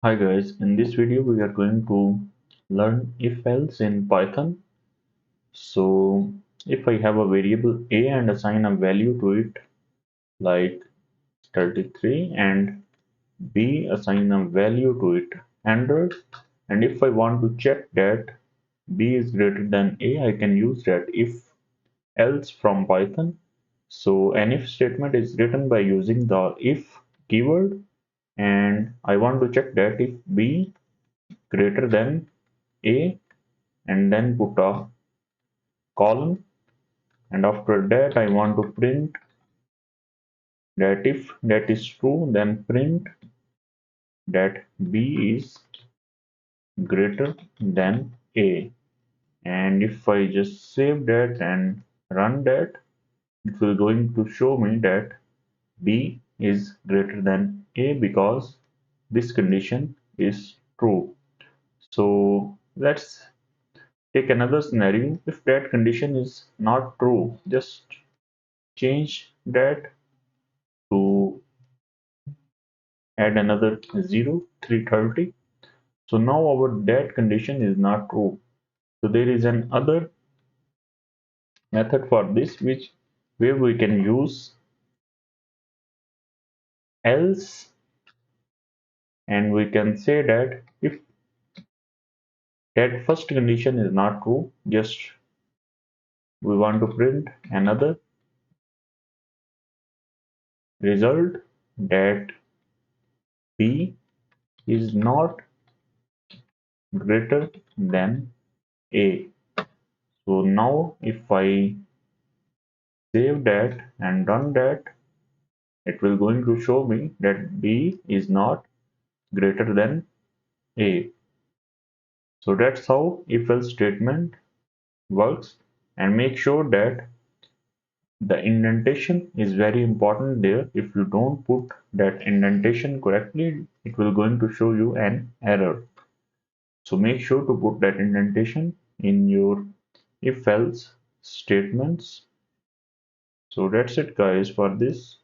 Hi guys, in this video we are going to learn if else in Python. So if I have a variable a and assign a value to it like 33 and b assign a value to it 100, and if I want to check that b is greater than a, I can use that if else from Python. So an if statement is written by using the if keyword, and I want to check that if b greater than a, and then put a column, and after that I want to print that if that is true, then print that b is greater than a. And if I just save that and run that, it will going to show me that b is greater than a because this condition is true. So let's take another scenario. If that condition is not true, just change that to add another 0, 330. So now our that condition is not true. So there is an other method for this, which where we can use else, and we can say that if that first condition is not true, just we want to print another result that b is not greater than a. So now if I save that and run that, it will going to show me that b is not greater than a. So that's how if else statement works. And make sure that the indentation is very important there. If you don't put that indentation correctly, it will going to show you an error. So make sure to put that indentation in your if else statements. So that's it guys for this.